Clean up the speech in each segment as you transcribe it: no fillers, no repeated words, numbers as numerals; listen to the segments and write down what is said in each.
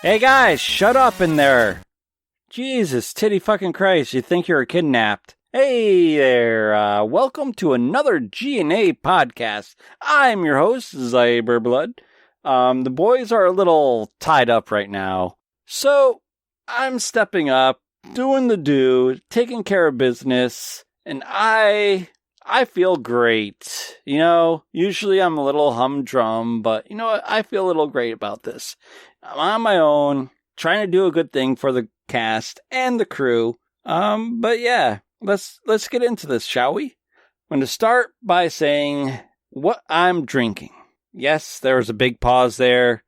Hey guys, shut up in there. Jesus, titty fucking Christ, you think you're kidnapped. Hey there, welcome to another G.N.A podcast. I'm your host, Zyber Blood. The boys are a little tied up right now, so I'm stepping up, doing the do, taking care of business, and I feel great. You know, usually I'm a little humdrum, but you know what? I feel a little great about this. I'm on my own, trying to do a good thing for the cast and the crew. But yeah, let's get into this, shall we? I'm going to start by saying what I'm drinking. Yes, there was a big pause there.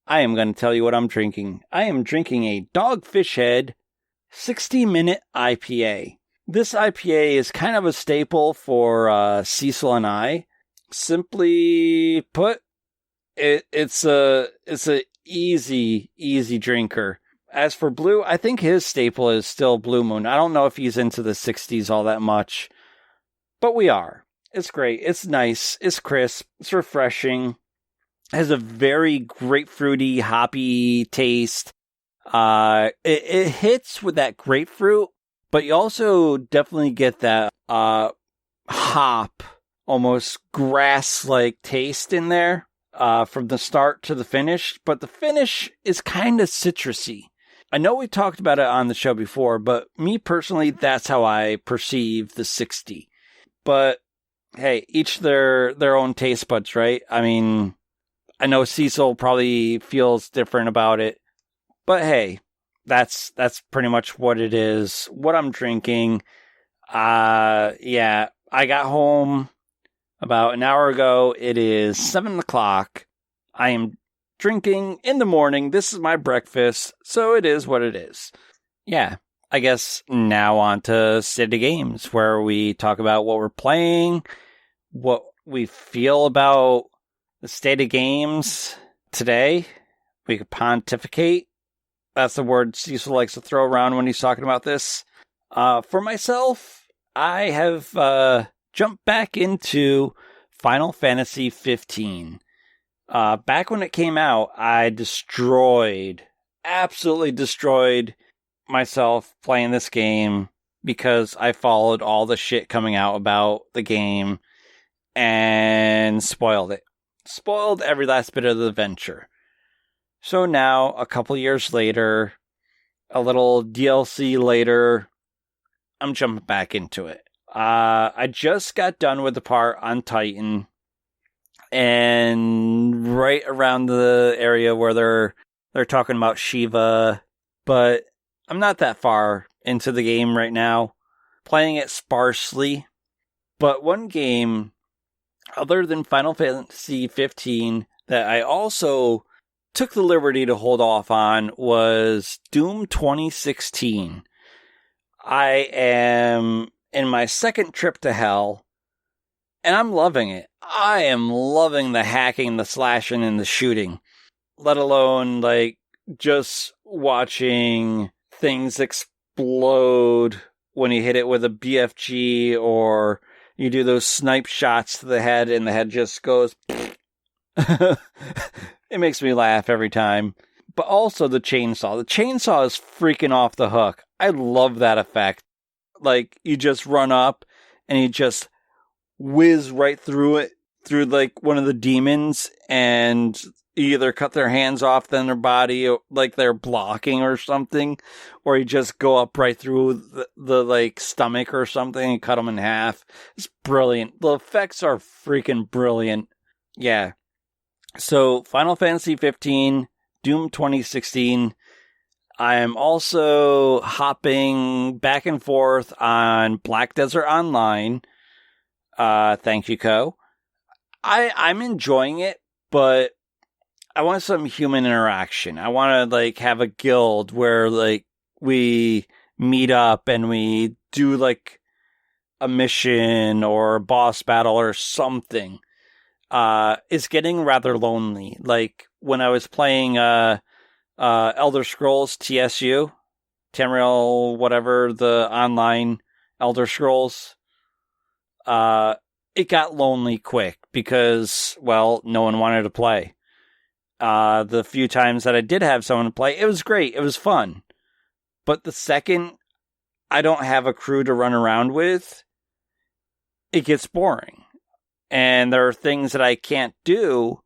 I am going to tell you what I'm drinking. I am drinking a Dogfish Head 60-minute IPA. This IPA is kind of a staple for Cecil and I. Simply put, it's a easy drinker. As for Blue, I think his staple is still Blue Moon. I don't know if he's into the 60s all that much, but we are. It's great. It's nice. It's crisp. It's refreshing. It has a very grapefruity, hoppy taste. It hits with that grapefruit, but you also definitely get that hop, almost grass-like taste in there. From the start to the finish, but the finish is kind of citrusy. I know we talked about it on the show before, but me personally, that's how I perceive the 60. But hey, each their own taste buds, right? I mean, I know Cecil probably feels different about it, but hey, that's pretty much what it is. What I'm drinking. Yeah, I got home about an hour ago. It is 7 o'clock. I am drinking in the morning. This is my breakfast, so it is what it is. Yeah, I guess now on to City Games, where we talk about what we're playing, what we feel about the state of games today. We could pontificate. That's the word Cecil likes to throw around when he's talking about this. For myself, I have jump back into Final Fantasy 15. Back when it came out, I absolutely destroyed myself playing this game because I followed all the shit coming out about the game and spoiled it. Spoiled every last bit of the adventure. So now, a couple years later, a little DLC later, I'm jumping back into it. I just got done with the part on Titan, and right around the area where they're talking about Shiva, but I'm not that far into the game right now, playing it sparsely. But one game, other than Final Fantasy 15, that I also took the liberty to hold off on was Doom 2016. I am in my second trip to hell, and I'm loving it. I am loving the hacking, the slashing, and the shooting. Let alone, like, just watching things explode when you hit it with a BFG, or you do those snipe shots to the head, and the head just goes... It makes me laugh every time. But also the chainsaw. The chainsaw is freaking off the hook. I love that effect. Like, you just run up and you just whiz right through through like one of the demons and either cut their hands off then their body, like they're blocking or something, or you just go up right through the like stomach or something and cut them in half. It's brilliant. The effects are freaking brilliant. Yeah. So Final Fantasy 15, Doom 2016. I am also hopping back and forth on Black Desert Online. Thank you, Co. I'm enjoying it, but I want some human interaction. I want to like have a guild where like we meet up and we do like a mission or a boss battle or something. It's getting rather lonely. Like when I was playing Elder Scrolls TSU, Tamriel, whatever, the online Elder Scrolls, it got lonely quick because, well, no one wanted to play. The few times that I did have someone to play, it was great. It was fun. But the second I don't have a crew to run around with, it gets boring. And there are things that I can't do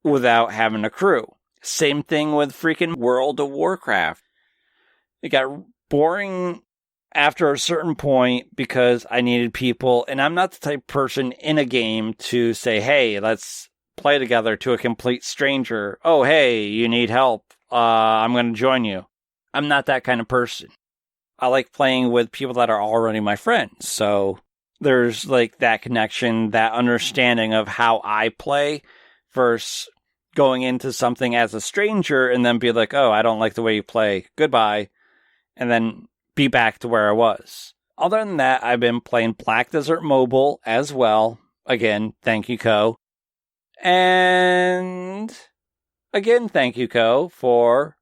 without having a crew. Same thing with freaking World of Warcraft. It got boring after a certain point because I needed people, and I'm not the type of person in a game to say, hey, let's play together to a complete stranger. Oh, hey, you need help. I'm going to join you. I'm not that kind of person. I like playing with people that are already my friends. So there's like that connection, that understanding of how I play versus going into something as a stranger and then be like, oh, I don't like the way you play. Goodbye. And then be back to where I was. Other than that, I've been playing Black Desert Mobile as well. Again, thank you, Co. And again, thank you, Co, for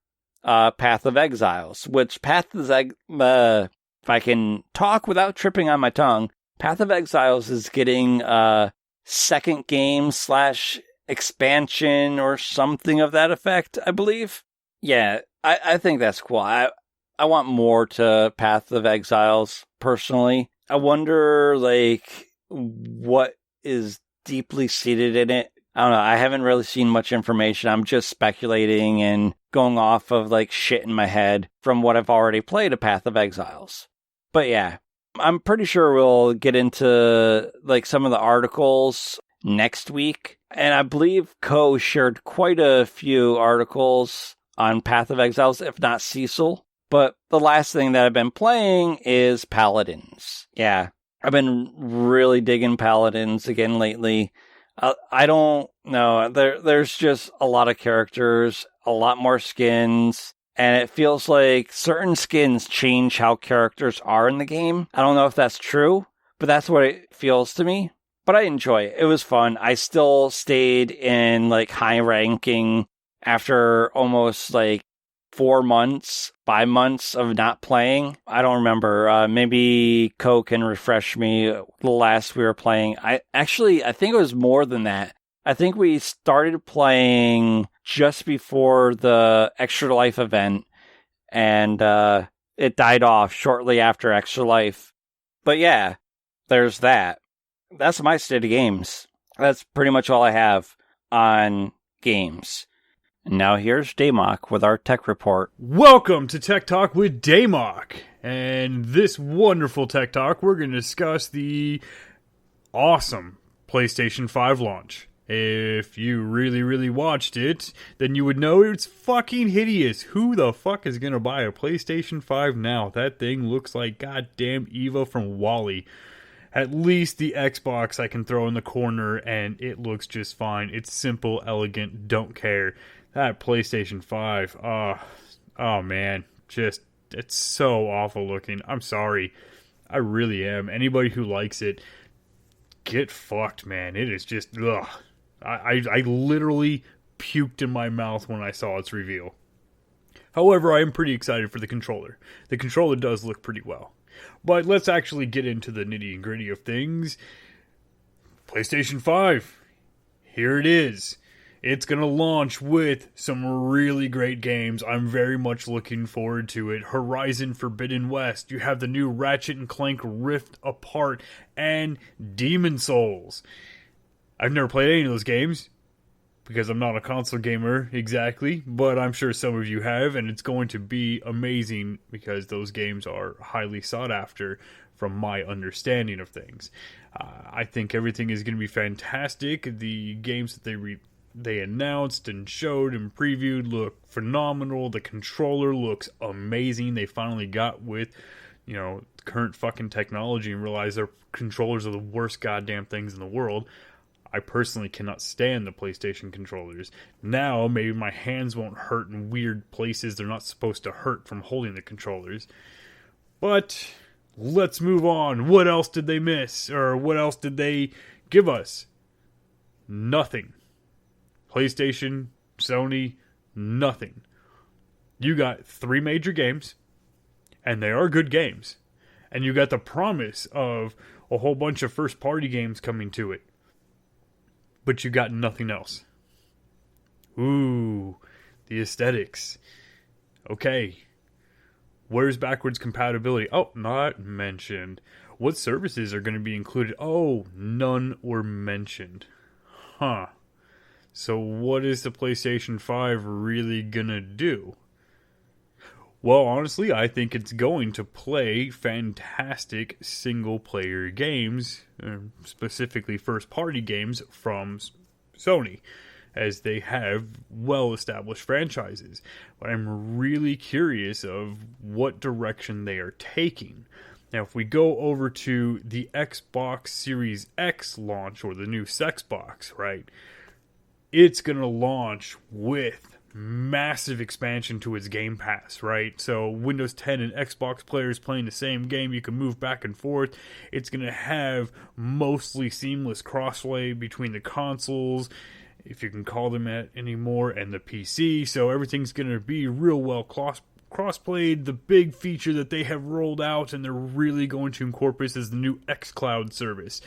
Path of Exiles, which if I can talk without tripping on my tongue, Path of Exiles is getting a second game / expansion or something of that effect, I believe. Yeah, I think that's cool. I want more to Path of Exiles, personally. I wonder, like, what is deeply seated in it. I don't know. I haven't really seen much information. I'm just speculating and going off of, like, shit in my head from what I've already played of Path of Exiles. But yeah, I'm pretty sure we'll get into, like, some of the articles next week. And I believe Co shared quite a few articles on Path of Exiles, if not Cecil. But the last thing that I've been playing is Paladins. Yeah, I've been really digging Paladins again lately. I don't know. There's just a lot of characters, a lot more skins, and it feels like certain skins change how characters are in the game. I don't know if that's true, but that's what it feels to me. But I enjoy it. It was fun. I still stayed in like high ranking after almost like 4 months, 5 months of not playing. I don't remember. Maybe Co can refresh me. The last we were playing, I think it was more than that. I think we started playing just before the Extra Life event, and it died off shortly after Extra Life. But yeah, there's that. That's my state of games. That's pretty much all I have on games. And now here's Damok with our tech report. Welcome to Tech Talk with Damok. And this wonderful Tech Talk, we're going to discuss the awesome PlayStation 5 launch. If you really watched it, then you would know it's fucking hideous. Who the fuck is going to buy a PlayStation 5 now? That thing looks like goddamn Eva from WALL-E. At least the Xbox I can throw in the corner and it looks just fine. It's simple, elegant, don't care. That PlayStation 5, oh man, just, it's so awful looking. I'm sorry. I really am. Anybody who likes it, get fucked, man. It is just, ugh. I literally puked in my mouth when I saw its reveal. However, I am pretty excited for the controller. The controller does look pretty well. But let's actually get into the nitty and gritty of things. PlayStation 5. Here it is. It's going to launch with some really great games. I'm very much looking forward to it. Horizon Forbidden West. You have the new Ratchet & Clank Rift Apart and Demon Souls. I've never played any of those games because I'm not a console gamer exactly, but I'm sure some of you have, and it's going to be amazing because those games are highly sought after from my understanding of things. I think everything is going to be fantastic. The games that they announced and showed and previewed look phenomenal. The controller looks amazing. They finally got with, current fucking technology and realized their controllers are the worst goddamn things in the world. I personally cannot stand the PlayStation controllers. Now, maybe my hands won't hurt in weird places they're not supposed to hurt from holding the controllers. But let's move on. What else did they miss? Or what else did they give us? Nothing. PlayStation, Sony, nothing. You got 3 major games, and they are good games. And you got the promise of a whole bunch of first-party games coming to it. But you got nothing else. Ooh, the aesthetics. Okay. Where's backwards compatibility? Oh, not mentioned. What services are going to be included? Oh, none were mentioned. Huh. So what is the PlayStation 5 really going to do? Well, honestly, I think it's going to play fantastic single-player games, specifically first-party games from Sony, as they have well-established franchises. But I'm really curious of what direction they are taking. Now, if we go over to the Xbox Series X launch, or the new Xbox, right, it's going to launch with massive expansion to its Game Pass, right? So Windows 10 and Xbox players playing the same game, you can move back and forth. It's going to have mostly seamless crossplay between the consoles, if you can call them that anymore, and the PC. So everything's going to be real well cross-played. The big feature that they have rolled out and they're really going to incorporate is the new xCloud service,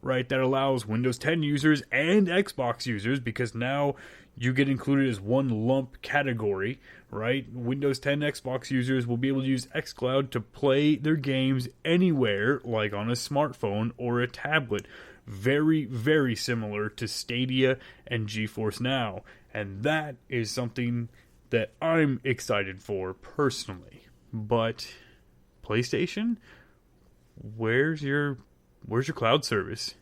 right? That allows Windows 10 users and Xbox users, because now you get included as one lump category, right? Windows 10 Xbox users will be able to use xCloud to play their games anywhere, like on a smartphone or a tablet. Very, very similar to Stadia and GeForce Now. And that is something that I'm excited for personally. But PlayStation, where's your cloud service?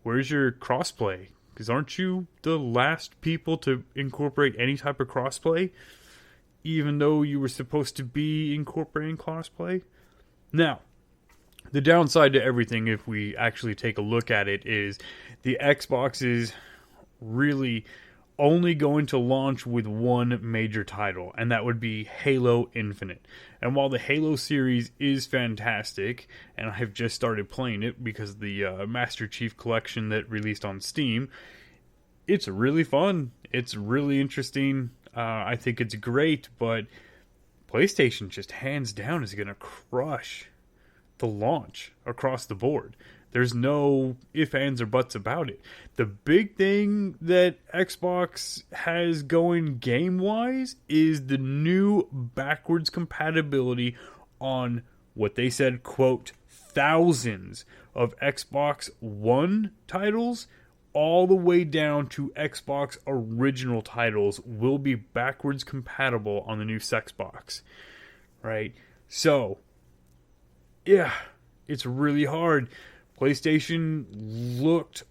Where's your crossplay? Because aren't you the last people to incorporate any type of crossplay, even though you were supposed to be incorporating crossplay? Now, the downside to everything, if we actually take a look at it, is the Xbox is really only going to launch with one major title, and that would be Halo Infinite. And while the Halo series is fantastic, and I have just started playing it because of the Master Chief Collection that released on Steam, it's really fun. It's really interesting. I think it's great, but PlayStation just hands down is going to crush the launch across the board. There's no ifs, ands, or buts about it. The big thing that Xbox has going game-wise is the new backwards compatibility on what they said, quote, thousands of Xbox One titles, all the way down to Xbox original titles will be backwards compatible on the new Xbox. Right? So, yeah, it's really hard. PlayStation looked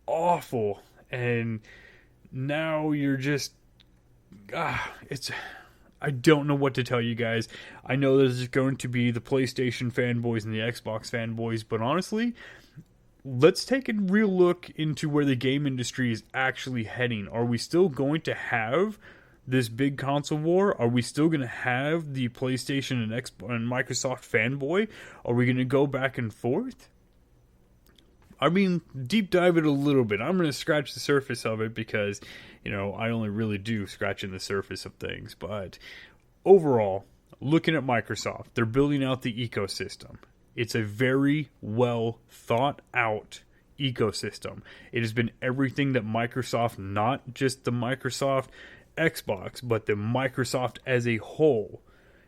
awful, and now you're just, I don't know what to tell you guys. I know there's going to be the PlayStation fanboys and the Xbox fanboys, but honestly, let's take a real look into where the game industry is actually heading. Are we still going to have this big console war? Are we still going to have the PlayStation and Microsoft fanboy? Are we going to go back and forth? I mean, deep dive it a little bit. I'm going to scratch the surface of it because, I only really do scratching the surface of things. But overall, looking at Microsoft, they're building out the ecosystem. It's a very well thought out ecosystem. It has been everything that Microsoft, not just the Microsoft Xbox, but the Microsoft as a whole,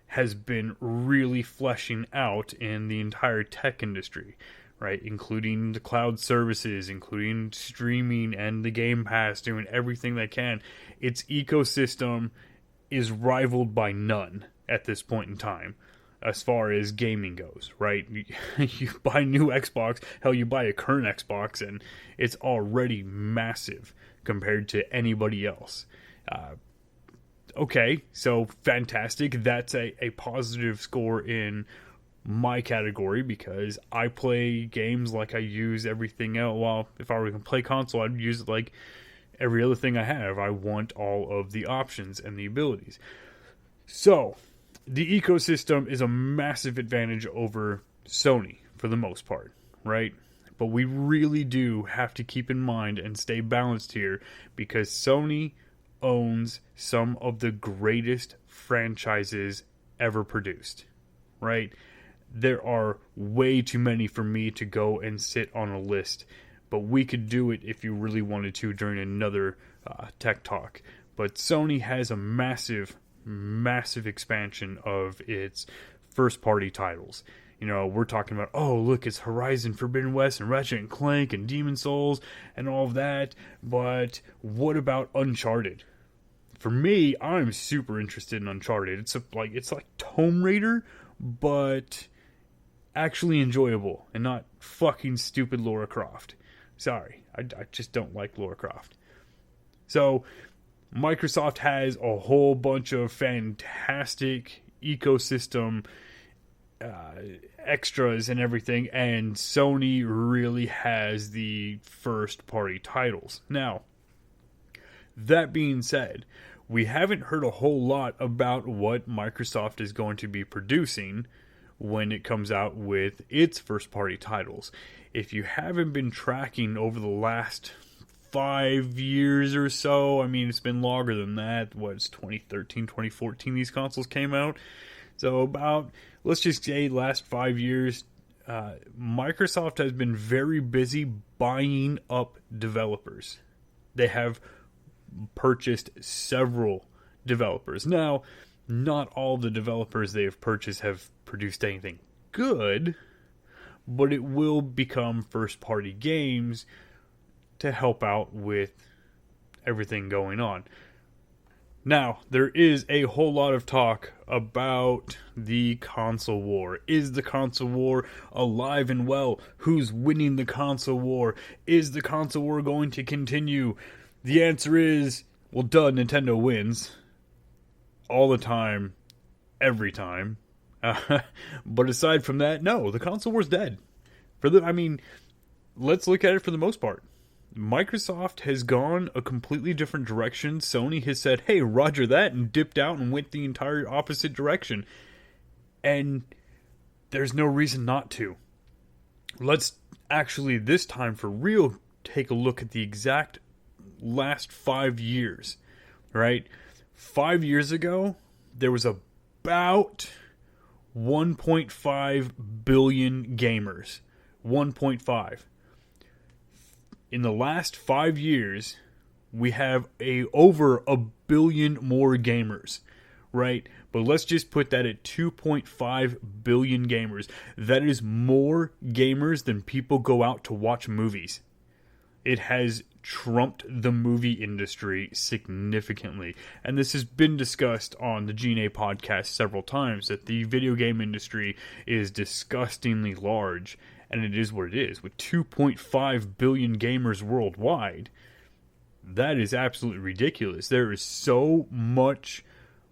has been really fleshing out in the entire tech industry. right? Including the cloud services, including streaming and the Game Pass, doing everything they can. Its ecosystem is rivaled by none at this point in time as far as gaming goes, right? You buy a new Xbox, hell, you buy a current Xbox, and it's already massive compared to anybody else. Okay, so fantastic. That's a positive score in my category because I play games like I use everything else. Well, if I were to play console, I'd use it like every other thing I have. I want all of the options and the abilities. So, the ecosystem is a massive advantage over Sony for the most part, right? But we really do have to keep in mind and stay balanced here because Sony owns some of the greatest franchises ever produced, right? There are way too many for me to go and sit on a list, but we could do it if you really wanted to during another tech talk. But Sony has a massive expansion of its first-party titles. You know, we're talking about, oh, look, it's Horizon Forbidden West and Ratchet and Clank and Demon's Souls and all of that, but what about Uncharted? For me, I'm super interested in Uncharted. It's like Tomb Raider, but actually enjoyable and not fucking stupid Lara Croft. Sorry, I just don't like Lara Croft. So, Microsoft has a whole bunch of fantastic ecosystem extras and everything, and Sony really has the first-party titles. Now, that being said, we haven't heard a whole lot about what Microsoft is going to be producing when it comes out with its first-party titles. If you haven't been tracking over the last 5 years or so, I mean, it's been longer than that. It's 2013, 2014 these consoles came out. So about, let's just say, last 5 years, Microsoft has been very busy buying up developers. They have purchased several developers. Now, not all the developers they have purchased have produced anything good, but it will become first-party games to help out with everything going on. Now, there is a whole lot of talk about the console war. Is the console war alive and well? Who's winning the console war? Is the console war going to continue? The answer is, well, duh, Nintendo wins. All the time. Every time. But aside from that, no, the console war's dead. Let's look at it for the most part. Microsoft has gone a completely different direction. Sony has said, hey, roger that, and dipped out and went the entire opposite direction. And there's no reason not to. Let's actually, this time for real, take a look at the exact last 5 years, right? 5 years ago, there was about 1.5 billion gamers. 1.5. In the last 5 years, we have over a billion more gamers, right? But let's just put that at 2.5 billion gamers. That is more gamers than people go out to watch movies. It has trumped the movie industry significantly. And this has been discussed on the G.N.A podcast several times, that the video game industry is disgustingly large. And it is what it is. With 2.5 billion gamers worldwide, that is absolutely ridiculous. There is so much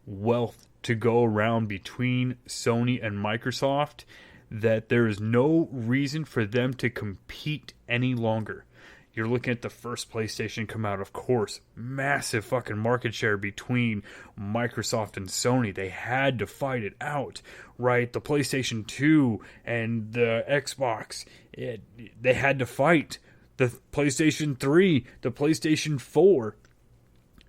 wealth to go around between Sony and Microsoft that there is no reason for them to compete any longer. You're looking at the first PlayStation come out, of course, massive fucking market share between Microsoft and Sony. They had to fight it out, right? The PlayStation 2 and the Xbox, they had to fight. The PlayStation 3, the PlayStation 4,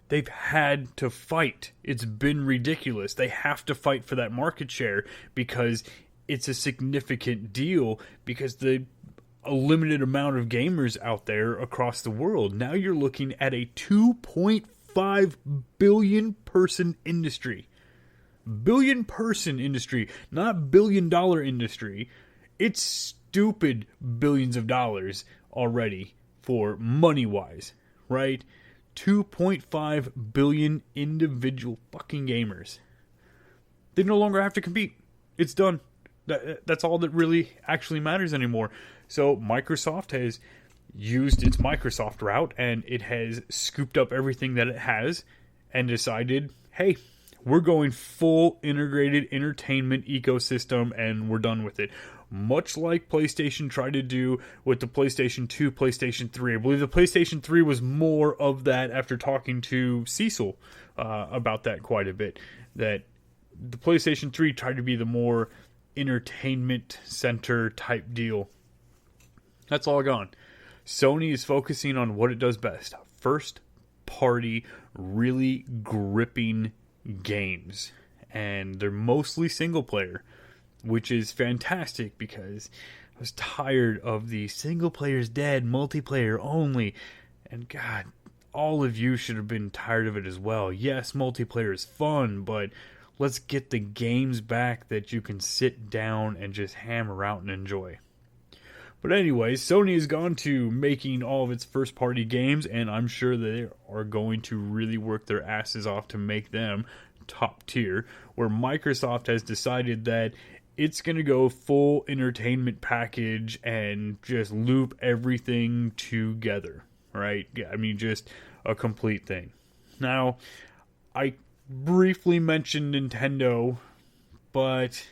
they've had to fight. It's been ridiculous. They have to fight for that market share because it's a significant deal, because a limited amount of gamers out there across the world. Now you're looking at a 2.5 billion person industry. Billion person industry, not $1 billion industry. It's stupid billions of dollars already for money-wise, right? 2.5 billion individual fucking gamers. They no longer have to compete. It's done. That's all that really actually matters anymore. So Microsoft has used its Microsoft route, and it has scooped up everything that it has and decided, hey, we're going full integrated entertainment ecosystem, and we're done with it. Much like PlayStation tried to do with the PlayStation 2, PlayStation 3. I believe the PlayStation 3 was more of that after talking to Cecil about that quite a bit. That the PlayStation 3 tried to be the more entertainment center type deal. That's all gone. Sony is focusing on what it does best. First party, really gripping games. And they're mostly single player, which is fantastic because I was tired of the single player's dead, multiplayer only. And God, all of you should have been tired of it as well. Yes, multiplayer is fun, but let's get the games back that you can sit down and just hammer out and enjoy. But anyways, Sony has gone to making all of its first-party games, and I'm sure they are going to really work their asses off to make them top tier, where Microsoft has decided that it's going to go full entertainment package and just loop everything together, right? I mean, just a complete thing. Now, I briefly mentioned Nintendo, but,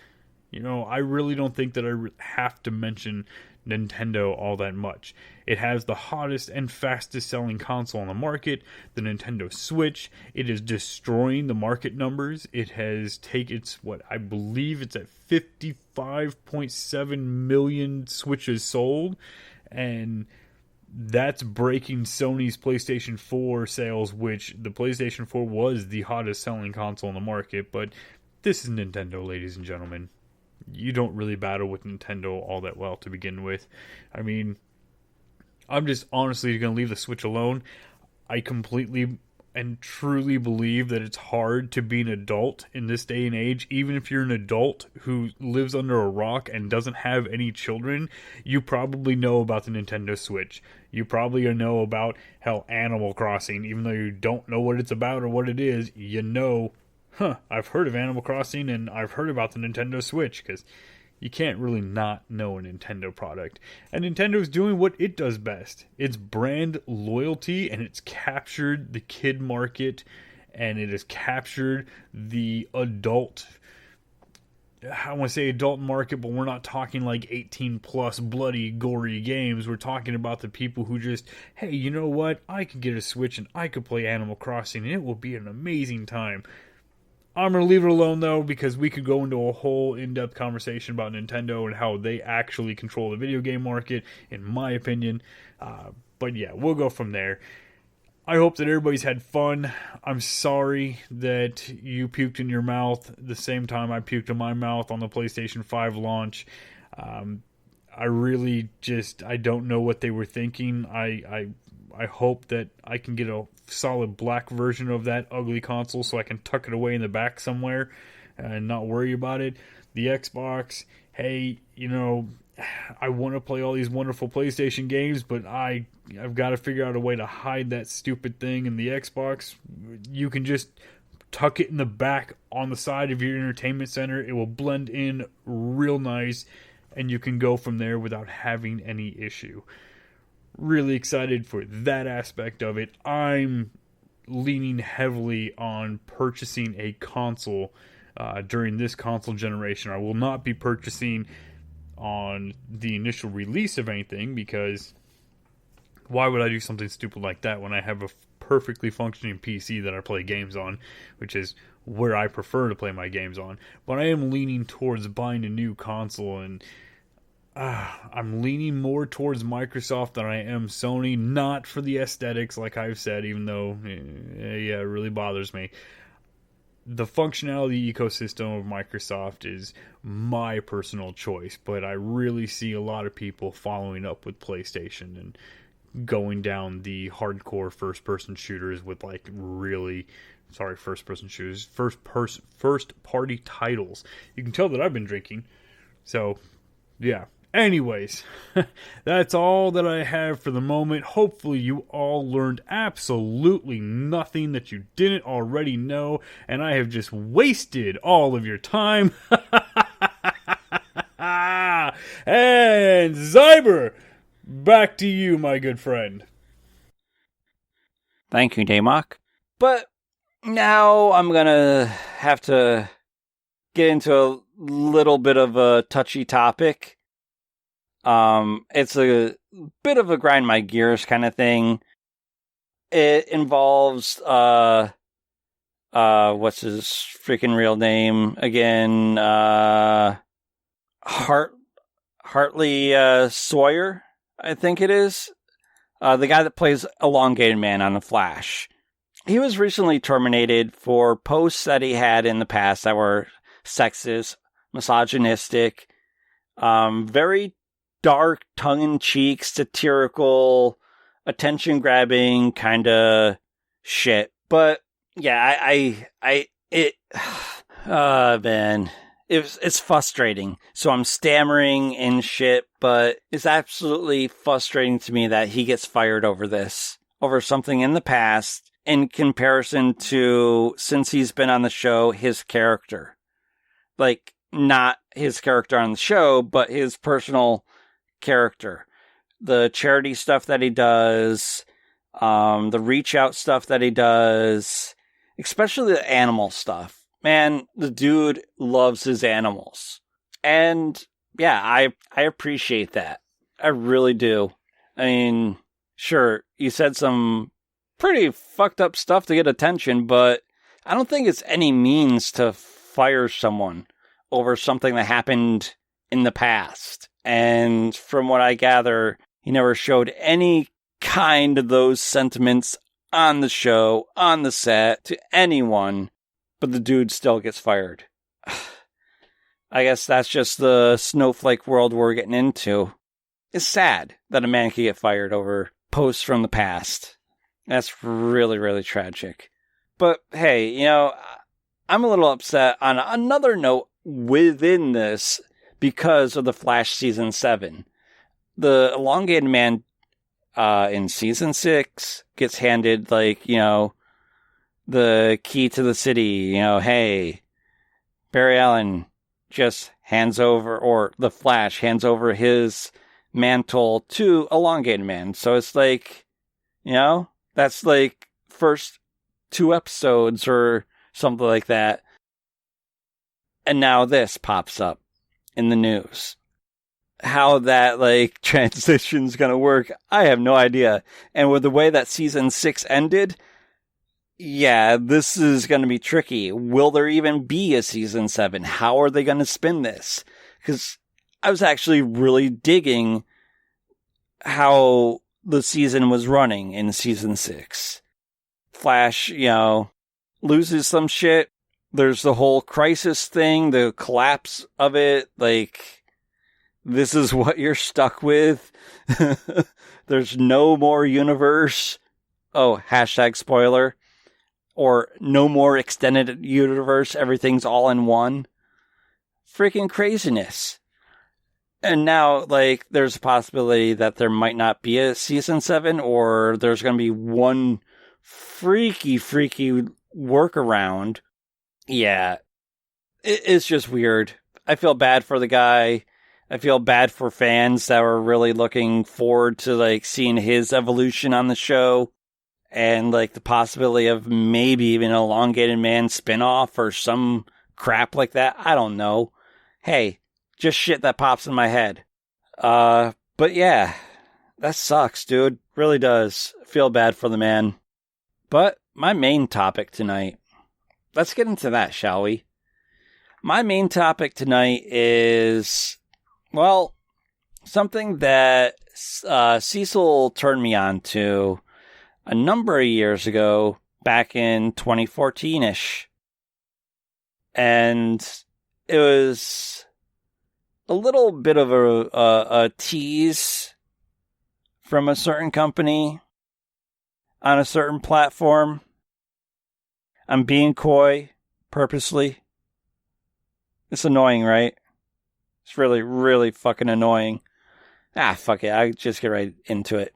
you know, I really don't think that I have to mention Nintendo all that much. It has the hottest and fastest selling console on the market, the Nintendo Switch. It is destroying the market numbers. It has taken what I believe it's at 55.7 million Switches sold, and that's breaking Sony's PlayStation 4 sales, which the PlayStation 4 was the hottest selling console on the market. But this is Nintendo, ladies and gentlemen. You don't really battle with Nintendo all that well to begin with. I mean, I'm just honestly going to leave the Switch alone. I completely and truly believe that it's hard to be an adult in this day and age. Even if you're an adult who lives under a rock and doesn't have any children, you probably know about the Nintendo Switch. You probably know about, hell, Animal Crossing. Even though you don't know what it's about or what it is, you know, I've heard of Animal Crossing and I've heard about the Nintendo Switch, because you can't really not know a Nintendo product. And Nintendo's doing what it does best. It's brand loyalty, and it's captured the kid market, and it has captured the adult, I want to say adult market, but we're not talking like 18 plus bloody, gory games. We're talking about the people who just, hey, you know what? I could get a Switch and I could play Animal Crossing and it will be an amazing time. I'm going to leave it alone, though, because we could go into a whole in-depth conversation about Nintendo and how they actually control the video game market, in my opinion. But yeah, we'll go from there. I hope that everybody's had fun. I'm sorry that you puked in your mouth the same time I puked in my mouth on the PlayStation 5 launch. I really just, I don't know what they were thinking. I hope that I can get a solid black version of that ugly console so I can tuck it away in the back somewhere and not worry about it. The Xbox, hey, you know, I want to play all these wonderful PlayStation games, but I've got to figure out a way to hide that stupid thing. In the Xbox, you can just tuck it in the back on the side of your entertainment center. It will blend in real nice, and you can go from there without having any issue. Really excited for that aspect of it. I'm leaning heavily on purchasing a console during this console generation. I will not be purchasing on the initial release of anything, because why would I do something stupid like that when I have a perfectly functioning PC that I play games on, which is where I prefer to play my games on. But I am leaning towards buying a new console, and I'm leaning more towards Microsoft than I am Sony. Not for the aesthetics, like I've said, even though, it really bothers me. The functionality ecosystem of Microsoft is my personal choice, but I really see a lot of people following up with PlayStation and going down the hardcore first-person shooters with first-party titles. You can tell that I've been drinking. So, yeah. Anyways, that's all that I have for the moment. Hopefully you all learned absolutely nothing that you didn't already know, and I have just wasted all of your time. And Zyber, back to you, my good friend. Thank you, Damok. But now I'm gonna have to get into a little bit of a touchy topic. It's a bit of a grind my gears kind of thing. It involves what's his freaking real name again? Hartley Sawyer, I think it is. The guy that plays Elongated Man on The Flash. He was recently terminated for posts that he had in the past that were sexist, misogynistic, very dark, tongue-in-cheek, satirical, attention-grabbing kind of shit. But yeah, man, it's frustrating. So I'm stammering and shit, but it's absolutely frustrating to me that he gets fired over this, over something in the past, in comparison to, since he's been on the show, his character. Like, not his character on the show, but his personal character. The charity stuff that he does, the reach out stuff that he does, especially the animal stuff. Man, the dude loves his animals. And yeah, I appreciate that. I really do. I mean, sure, you said some pretty fucked up stuff to get attention, but I don't think it's any means to fire someone over something that happened in the past. And from what I gather, he never showed any kind of those sentiments on the show, on the set, to anyone, but the dude still gets fired. I guess that's just the snowflake world we're getting into. It's sad that a man can get fired over posts from the past. That's really, really tragic. But hey, you know, I'm a little upset on another note within this because of the Flash Season 7. The Elongated Man in Season 6 gets handed, like, you know, the key to the city. You know, hey, Barry Allen just hands over, or the Flash hands over his mantle to Elongated Man. So it's like, you know, that's like first 2 episodes or something like that. And now this pops up in the news. How that, like, transition's gonna work, I have no idea. And with the way that Season 6 ended, yeah, this is gonna be tricky. Will there even be a Season 7? How are they gonna spin this? Because I was actually really digging how the season was running in Season 6. Flash, you know, loses some shit. There's the whole crisis thing, the collapse of it, like, this is what you're stuck with. There's no more universe. Oh, hashtag spoiler. Or no more extended universe. Everything's all in one. Freaking craziness. And now, like, there's a possibility that there might not be a Season 7, or there's going to be one freaky workaround. Yeah. It's just weird. I feel bad for the guy. I feel bad for fans that were really looking forward to, like, seeing his evolution on the show. And, like, the possibility of maybe even an Elongated Man spinoff or some crap like that. I don't know. Hey, just shit that pops in my head. But yeah, that sucks, dude. Really does. Feel bad for the man. But my main topic tonight. Let's get into that, shall we? My main topic tonight is, well, something that Cecil turned me on to a number of years ago, back in 2014-ish. And it was a little bit of a tease from a certain company on a certain platform. I'm being coy, purposely. It's annoying, right? It's really, really fucking annoying. Fuck it. I just get right into it.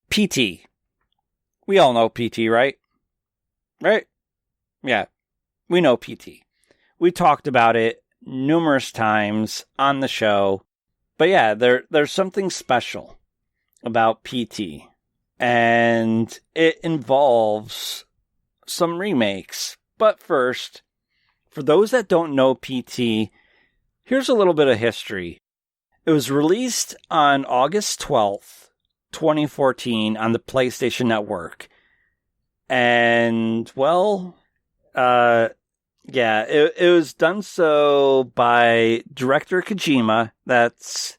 PT. We all know PT, right? Right? Yeah. We know PT. We talked about it numerous times on the show. But yeah, there's something special about PT. And it involves some remakes. But first, for those that don't know PT, here's a little bit of history. It was released on August 12th, 2014 on the PlayStation Network. And, well, yeah, it was done so by director Kojima. That's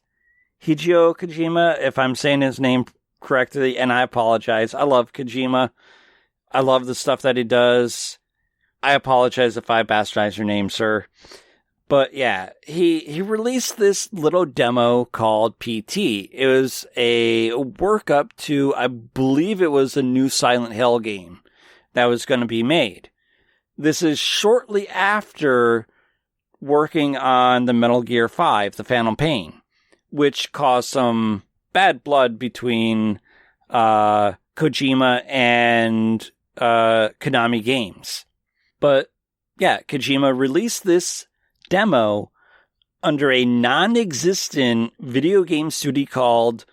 Hideo Kojima, if I'm saying his name correctly, and I apologize. I love Kojima. I love the stuff that he does. I apologize if I bastardize your name, sir. But yeah, he released this little demo called PT. It was a workup to, I believe it was a new Silent Hill game that was going to be made. This is shortly after working on the Metal Gear 5, The Phantom Pain, which caused some bad blood between Kojima and Konami Games. But yeah, Kojima released this demo under a non-existent video game studio called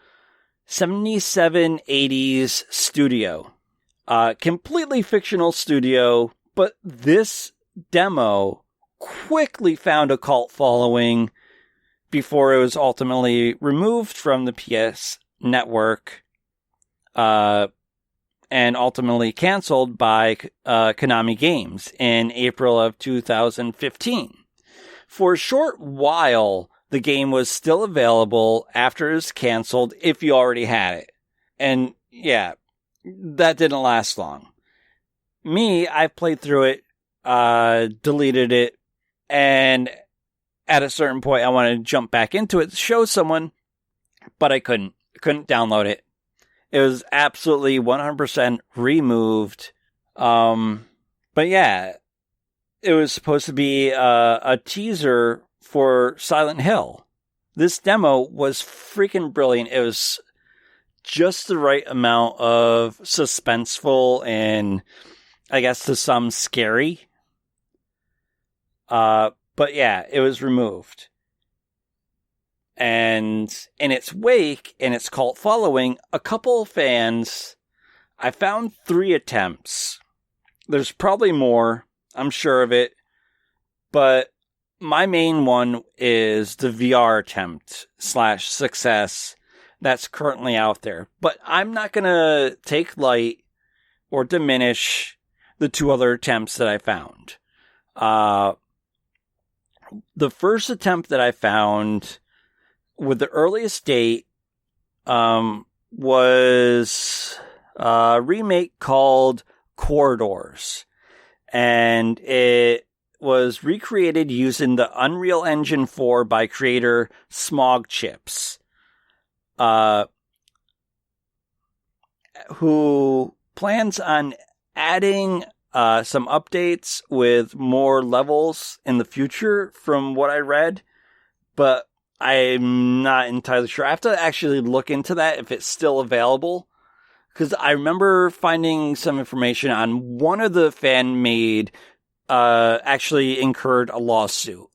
7780s Studio. Completely fictional studio, but this demo quickly found a cult following before it was ultimately removed from the PS network and ultimately canceled by Konami Games in April of 2015. For a short while, the game was still available after it was canceled if you already had it. And yeah, that didn't last long. I played through it, deleted it, and at a certain point I wanted to jump back into it to show someone, but I couldn't download it. It was absolutely 100% removed. But yeah, it was supposed to be a teaser for Silent Hill. This demo was freaking brilliant. It was just the right amount of suspenseful and, I guess, to some scary. But yeah, it was removed. And in its wake, in its cult following, a couple of fans, I found 3 attempts. There's probably more, I'm sure of it, but my main one is the VR attempt / success that's currently out there. But I'm not going to take light or diminish the 2 other attempts that I found. The first attempt that I found with the earliest date was a remake called Corridors. And it was recreated using the Unreal Engine 4 by creator Smog Chips, who plans on adding some updates with more levels in the future from what I read, but I'm not entirely sure. I have to actually look into that if it's still available, because I remember finding some information on one of the fan-made actually incurred a lawsuit.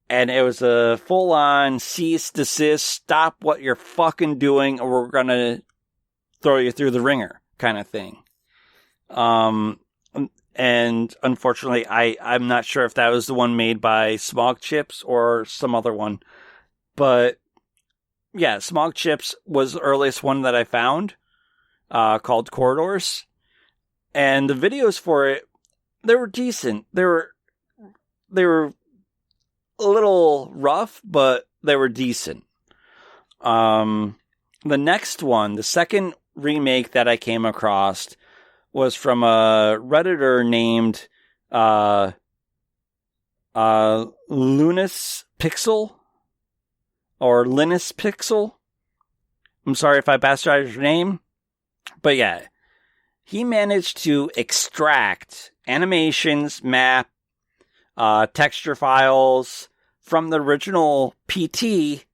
And it was a full-on cease, desist, stop what you're fucking doing or we're gonna throw you through the ringer kind of thing. And unfortunately, I'm not sure if that was the one made by Smog Chips or some other one. But yeah, Smog Chips was the earliest one that I found, called Corridors. And the videos for it, they were decent. They were a little rough, but they were decent. The next one, the second remake that I came across, was from a Redditor named Lunas Pixel or Linus Pixel. I'm sorry if I bastardized your name, but yeah, he managed to extract animations, map, texture files, from the original PT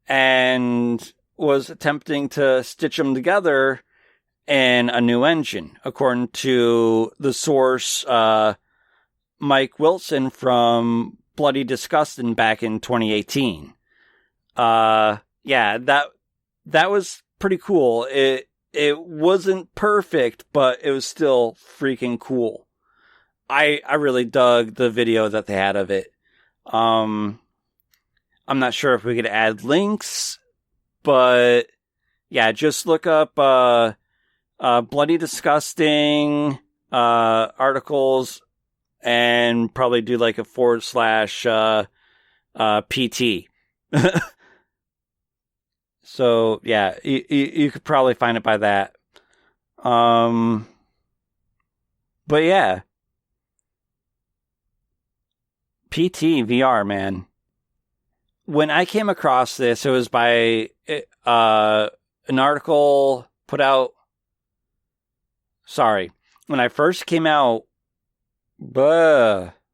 and was attempting to stitch them together in a new engine, according to the source, Mike Wilson from Bloody Disgusting back in 2018. Yeah, that was pretty cool. It wasn't perfect, but it was still freaking cool. I really dug the video that they had of it. I'm not sure if we could add links, but yeah, just look up Bloody Disgusting articles and probably do like a / PT. So yeah, you could probably find it by that. But yeah, PT VR, man. When I came across this, it was by an article put out. Sorry, when I first came out.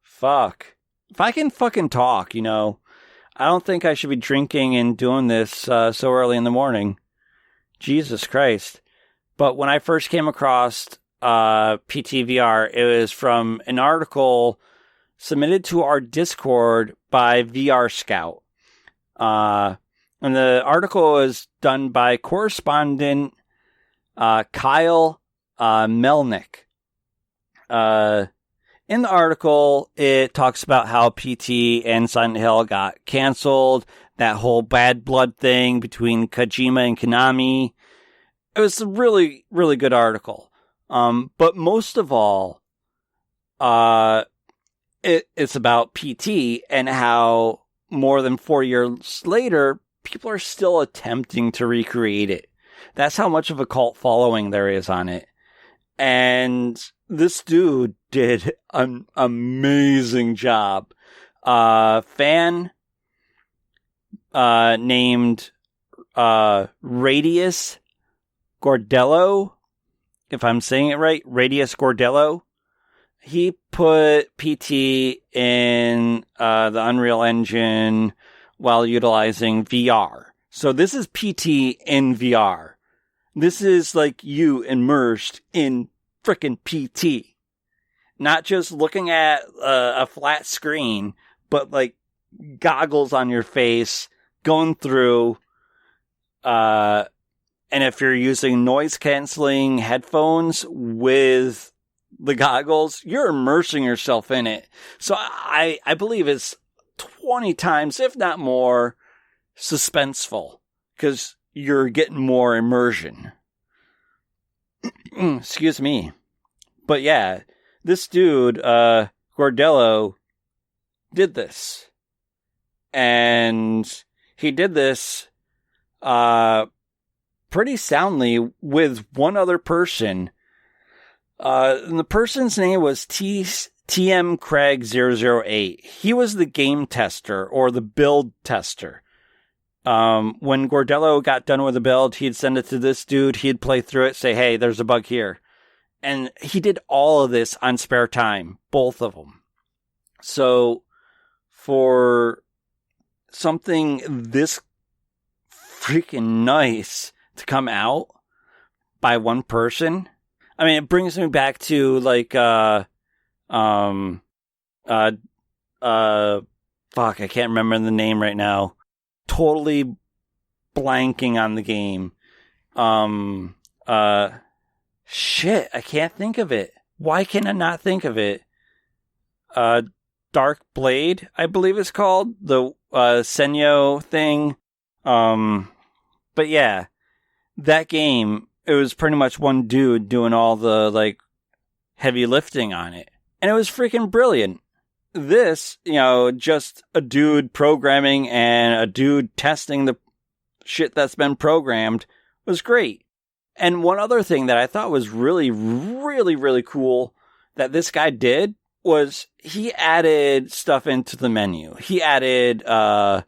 Fuck. If I can fucking talk, you know, I don't think I should be drinking and doing this so early in the morning. Jesus Christ. But when I first came across PTVR, it was from an article submitted to our Discord by VR Scout. And the article was done by correspondent Kyle Melnick. In the article, it talks about how PT and Silent Hill got canceled, that whole bad blood thing between Kojima and Konami. It was a really, really good article. But most of all, it's about PT and how more than 4 years later, people are still attempting to recreate it. That's how much of a cult following there is on it. And this dude did an amazing job. Fan named Radius Gordello, if I'm saying it right, Radius Gordello. He put PT in the Unreal Engine while utilizing VR. So this is PT in VR. This is like you immersed in frickin' PT. Not just looking at a flat screen, but like goggles on your face, going through, and if you're using noise canceling headphones with the goggles, you're immersing yourself in it. So I believe it's 20 times, if not more, suspenseful, because you're getting more immersion. Excuse me. But yeah, this dude, Gordello, did this. And he did this pretty soundly with one other person. And the person's name was TM Craig 008. He was the game tester or the build tester. When Gordello got done with the build, he'd send it to this dude. He'd play through it, say, hey, there's a bug here. And he did all of this on spare time, both of them. So for something this freaking nice to come out by one person, I mean, it brings me back to like, fuck, I can't remember the name right now. Totally blanking on the game. Shit, I can't think of it. Why can I not think of it? Dark Blade, I believe it's called. The Senyo thing. But yeah, that game, it was pretty much one dude doing all the like heavy lifting on it. And it was freaking brilliant. This, you know, just a dude programming and a dude testing the shit that's been programmed was great. And one other thing that I thought was really, really, really cool that this guy did was he added stuff into the menu. He added a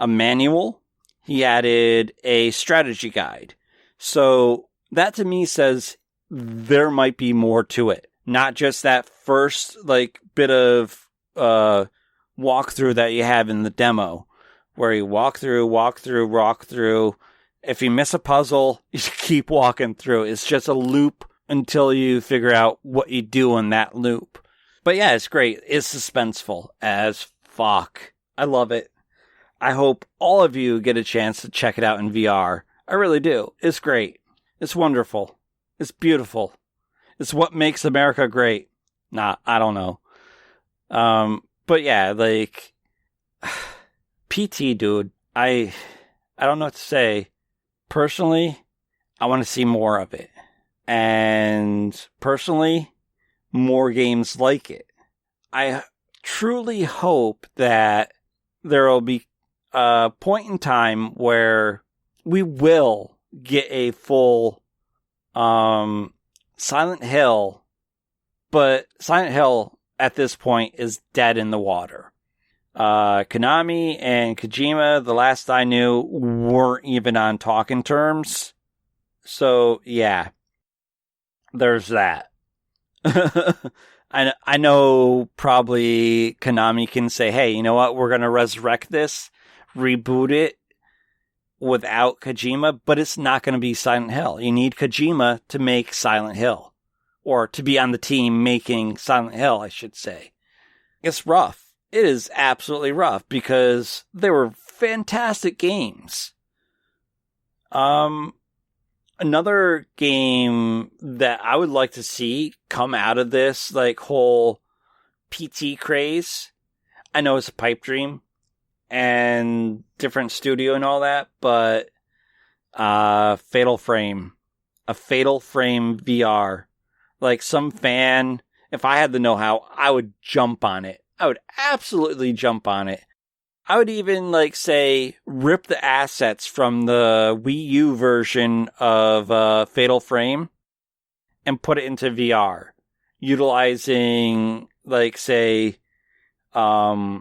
manual. He added a strategy guide. So that to me says there might be more to it. Not just that first like bit of walkthrough that you have in the demo, where you walk through. If you miss a puzzle, you keep walking through. It's just a loop until you figure out what you do in that loop. But yeah, it's great. It's suspenseful as fuck. I love it. I hope all of you get a chance to check it out in VR. I really do. It's great. It's wonderful. It's beautiful. It's what makes America great. Nah, I don't know. But yeah, like PT, dude. I don't know what to say. Personally, I want to see more of it. And personally, more games like it. I truly hope that there will be a point in time where we will get a full Silent Hill, but Silent Hill at this point is dead in the water. Konami and Kojima, the last I knew, weren't even on talking terms. So, yeah. There's that. I know probably Konami can say, hey, you know what? We're going to resurrect this, reboot it without Kojima, but it's not going to be Silent Hill. You need Kojima to make Silent Hill, or to be on the team making Silent Hill, I should say. It's rough. It is absolutely rough because they were fantastic games. Another game that I would like to see come out of this, like, whole PT craze. I know it's a pipe dream and different studio and all that, but Fatal Frame. A Fatal Frame VR. Like, some fan, if I had the know-how, I would jump on it. I would absolutely jump on it. I would even, like, say, rip the assets from the Wii U version of Fatal Frame and put it into VR. Utilizing, like, say, items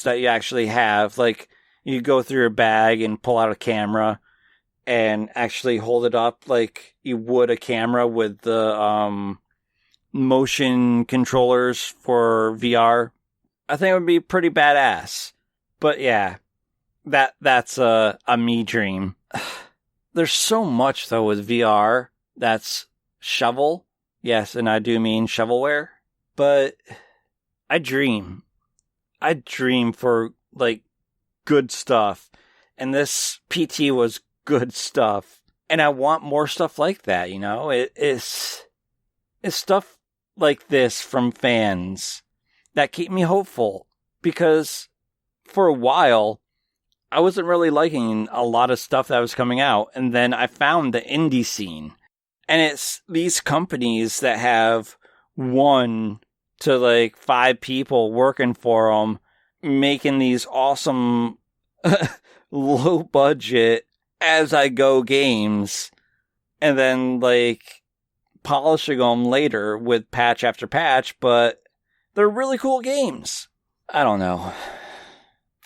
that you actually have. Like, you go through your bag and pull out a camera and actually hold it up like you would a camera with the motion controllers for VR. I think it would be pretty badass. But yeah, that's a me dream. There's so much, though, with VR that's shovel. Yes, and I do mean shovelware. But I dream. I dream for, like, good stuff. And this PT was good stuff. And I want more stuff like that, you know? It's stuff like this from fans that keep me hopeful, because for a while I wasn't really liking a lot of stuff that was coming out, and then I found the indie scene, and it's these companies that have 1 to like 5 people working for them, making these awesome low budget as I go games, and then like polishing them later with patch after patch, but they're really cool games. I don't know.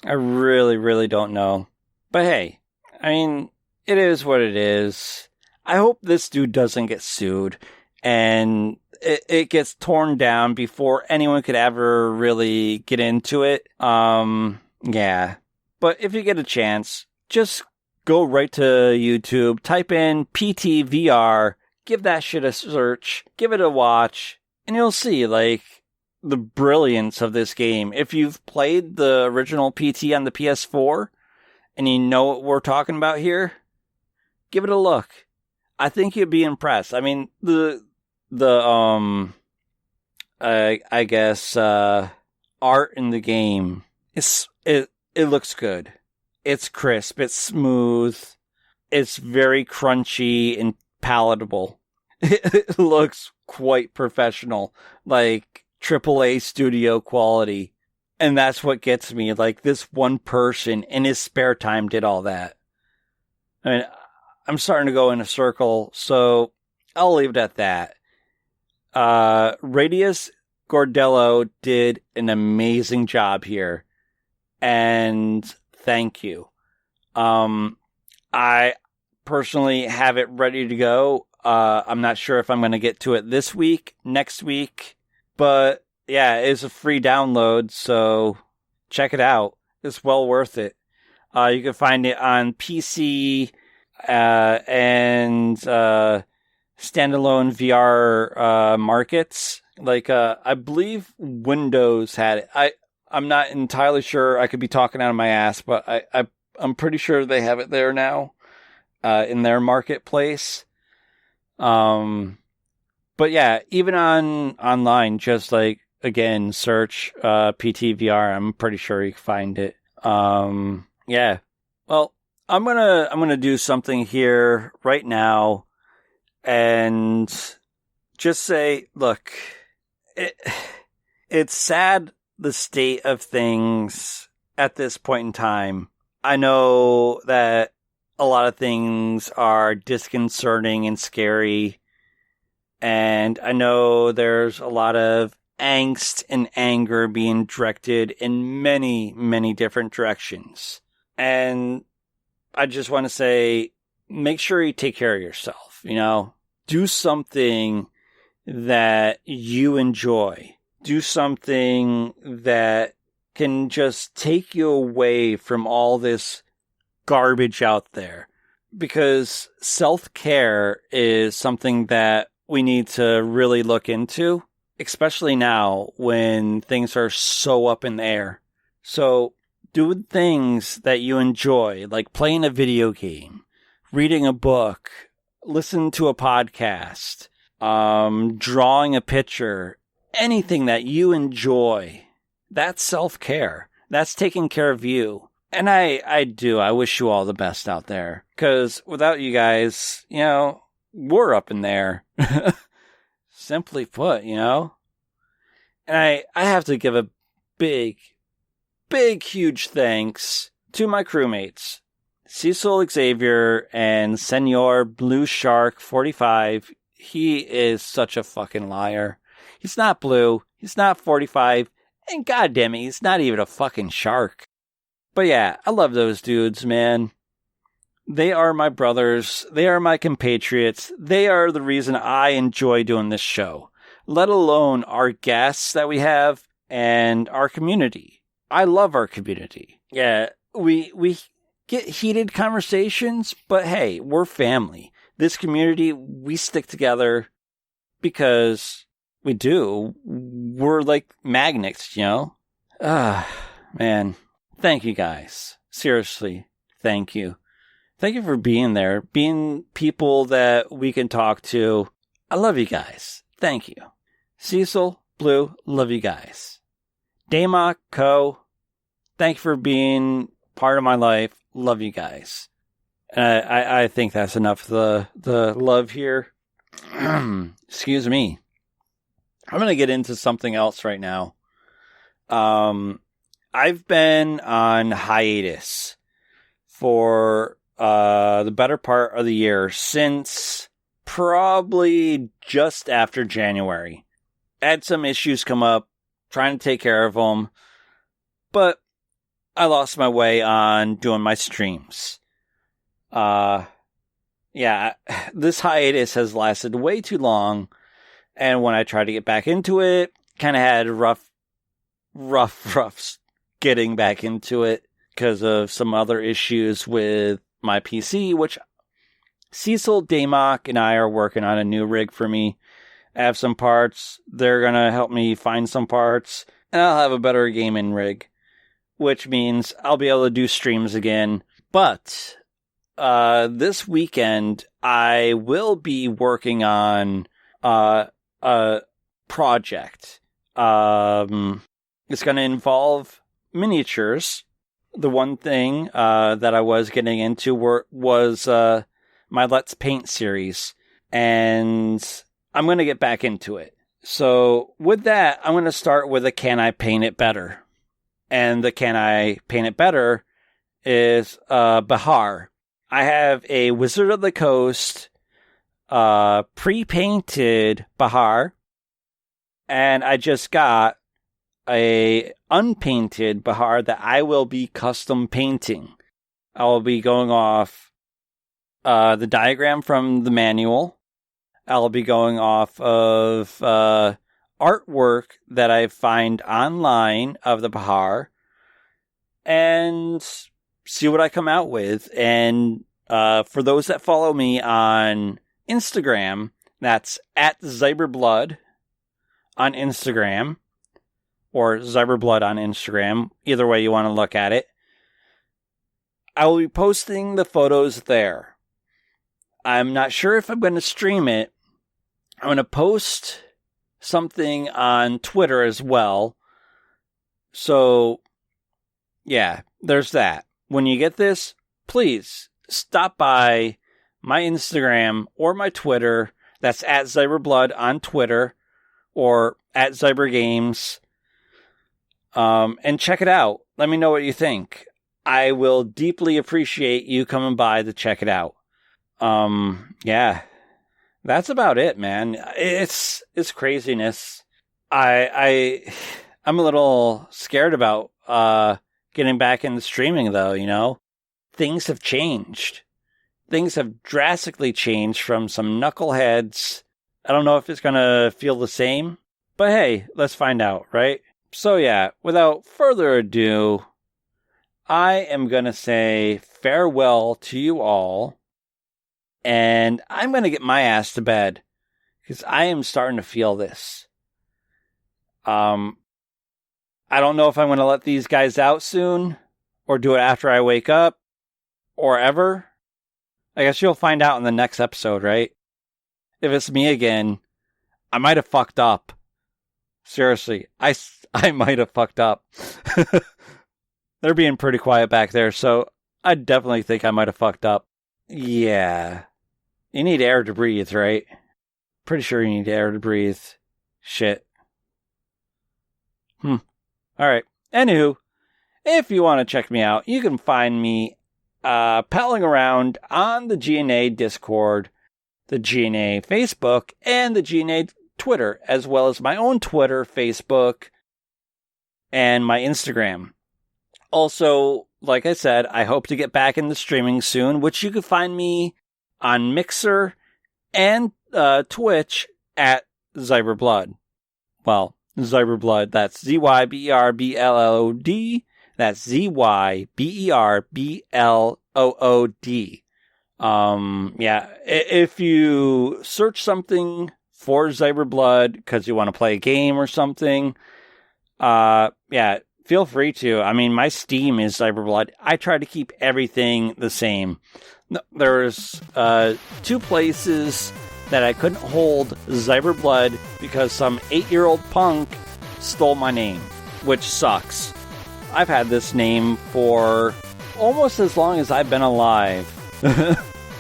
I really, really don't know. But hey, I mean, it is what it is. I hope this dude doesn't get sued and it gets torn down before anyone could ever really get into it. Yeah. But if you get a chance, just go right to YouTube, type in PTVR, give that shit a search, give it a watch, and you'll see, like, the brilliance of this game. If you've played the original PT on the PS4 and you know what we're talking about here, give it a look. I think you'd be impressed. I mean, I guess art in the game, it looks good. It's crisp, it's smooth, it's very crunchy and palatable. It looks quite professional, like AAA studio quality. And that's what gets me. Like, this one person in his spare time did all that. I mean, I'm starting to go in a circle, so I'll leave it at that. Radius Gordello did an amazing job here. And thank you. I personally have it ready to go. I'm not sure if I'm going to get to it this week, next week, but Yeah, it's a free download, so check it out. It's well worth it. You can find it on PC and standalone VR markets. Like, I believe Windows had it. I'm not entirely sure. I could be talking out of my ass, but I'm pretty sure they have it there now in their marketplace. But yeah, even online, just like, again, search PTVR. I'm pretty sure you can find it. Yeah. Well, I'm gonna do something here right now, and just say, look, it's sad the state of things at this point in time. I know that a lot of things are disconcerting and scary, and I know there's a lot of angst and anger being directed in many, many different directions. And I just want to say, make sure you take care of yourself, do something that you enjoy. Do something that can just take you away from all this garbage out there. Because self-care is something that we need to really look into, especially now when things are so up in the air. So do things that you enjoy, like playing a video game, reading a book, listening to a podcast, drawing a picture, anything that you enjoy. That's self-care. That's taking care of you. And I wish you all the best out there. Because without you guys, we're up in there. Simply put, And I have to give a big, huge thanks to my crewmates, Cecil Xavier and Senor BlueShark 45. He is such a fucking liar. He's not blue. He's not 45. And goddamn it, he's not even a fucking shark. But yeah, I love those dudes, man. They are my brothers. They are my compatriots. They are the reason I enjoy doing this show, let alone our guests that we have and our community. I love our community. Yeah, we get heated conversations, but hey, we're family. This community, we stick together because we do. We're like magnets, Man. Thank you guys. Seriously, thank you. Thank you for being there, being people that we can talk to. I love you guys. Thank you. Cecil, Blue, love you guys. Damok, Co, thank you for being part of my life. Love you guys. I think that's enough of the love here. Excuse me. I'm going to get into something else right now. I've been on hiatus for the better part of the year, since probably just after January. I had some issues come up, trying to take care of them, but I lost my way on doing my streams. Yeah, this hiatus has lasted way too long, and when I tried to get back into it, kind of had rough getting back into it because of some other issues with my PC, which Cecil, Damok, and I are working on a new rig for me. I have some parts. They're going to help me find some parts, and I'll have a better gaming rig, which means I'll be able to do streams again. But this weekend, I will be working on a project. It's going to involve miniatures. The one thing that I was getting into was my Let's Paint series, and I'm going to get back into it. So with that, I'm going to start with a Can I Paint It Better? And the Can I Paint It Better is Bahar. I have a Wizard of the Coast pre-painted Bahar, and I just got a unpainted Bahar that I will be custom painting. I will be going off the diagram from the manual. I'll be going off of artwork that I find online of the Bahar and see what I come out with. And for those that follow me on Instagram, that's at Zyberblood on Instagram, or Zyberblood on Instagram, either way you want to look at it. I will be posting the photos there. I'm not sure if I'm going to stream it. I'm going to post something on Twitter as well. So, yeah, there's that. When you get this, please stop by my Instagram or my Twitter. That's at Zyberblood on Twitter or at Zyber Games. And check it out. Let me know what you think. I will deeply appreciate you coming by to check it out. Yeah, that's about it, man. It's craziness. I'm a little scared about getting back into streaming, though. You know, things have changed. Things have drastically changed from some knuckleheads. I don't know if it's gonna feel the same, but hey, let's find out, right? So yeah, without further ado, I am gonna say farewell to you all. And I'm going to get my ass to bed because I am starting to feel this. I don't know if I'm going to let these guys out soon or do it after I wake up or ever. I guess you'll find out in the next episode, right? If it's me again, I might have fucked up. Seriously, I might have fucked up. They're being pretty quiet back there, so I definitely think I might have fucked up. Yeah. You need air to breathe, right? Pretty sure you need air to breathe. Shit. Alright. Anywho, if you want to check me out, you can find me palling around on the G.N.A. Discord, the G.N.A. Facebook, and the G.N.A. Twitter, as well as my own Twitter, Facebook, and my Instagram. Also, like I said, I hope to get back into streaming soon, which you can find me on Mixer and Twitch at Zyberblood. Well, Zyberblood, that's Zyberblood. That's Zyberblood. Yeah, if you search something for Zyberblood because you want to play a game or something, yeah, feel free to. I mean, my Steam is Zyberblood. I try to keep everything the same. There's 2 places that I couldn't hold Zyberblood because some 8-year-old punk stole my name, which sucks. I've had this name for almost as long as I've been alive.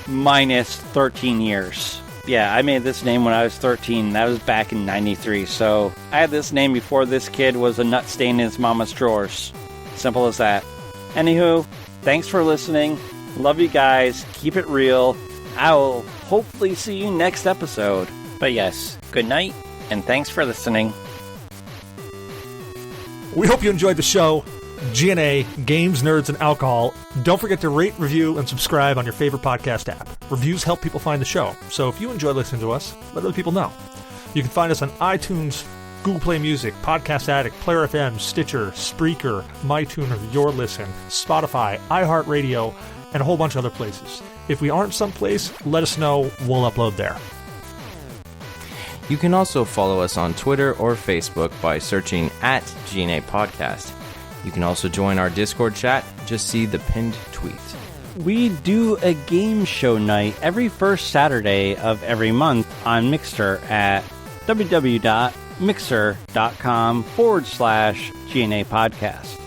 Minus 13 years. Yeah, I made this name when I was 13. That was back in 93. So I had this name before this kid was a nut stain in his mama's drawers. Simple as that. Anywho, thanks for listening. Love you guys. Keep it real. I'll hopefully see you next episode. But yes, good night, and thanks for listening. We hope you enjoyed the show. G.N.A. Games, Nerds, and Alcohol. Don't forget to rate, review, and subscribe on your favorite podcast app. Reviews help people find the show, so if you enjoy listening to us, let other people know. You can find us on iTunes, Google Play Music, Podcast Addict, Player FM, Stitcher, Spreaker, MyTuner, Your Listen, Spotify, iHeartRadio, and a whole bunch of other places. If we aren't someplace, let us know. We'll upload there. You can also follow us on Twitter or Facebook by searching at G.N.A. Podcast. You can also join our Discord chat. Just see the pinned tweet. We do a game show night every first Saturday of every month on Mixer at www.mixer.com/G.N.A. Podcast.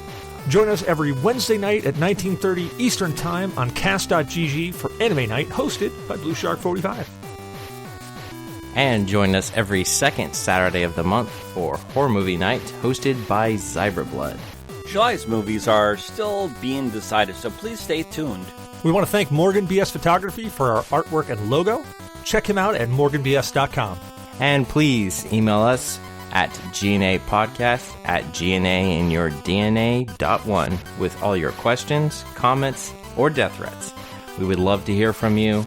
Join us every Wednesday night at 19:30 Eastern Time on cast.gg for Anime Night, hosted by BlueShark45. And join us every second Saturday of the month for Horror Movie Night, hosted by Zyberblood. July's movies are still being decided, so please stay tuned. We want to thank Morgan BS Photography for our artwork and logo. Check him out at morganbs.com. And please email us at GNApodcast@GNAinyourdNA.1 with all your questions, comments, or death threats. We would love to hear from you.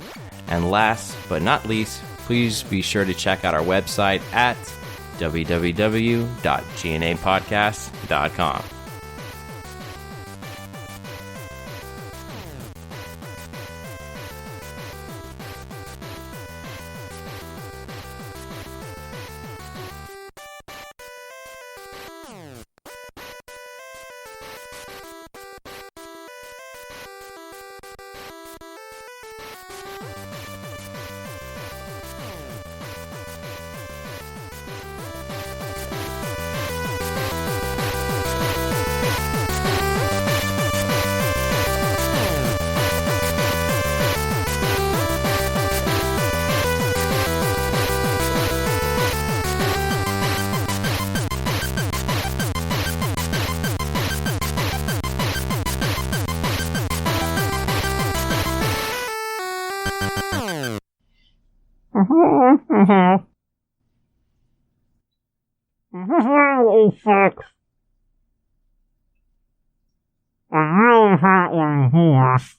And last but not least, please be sure to check out our website at www.GNApodcast.com. Oh, fuck. I really hate when horse.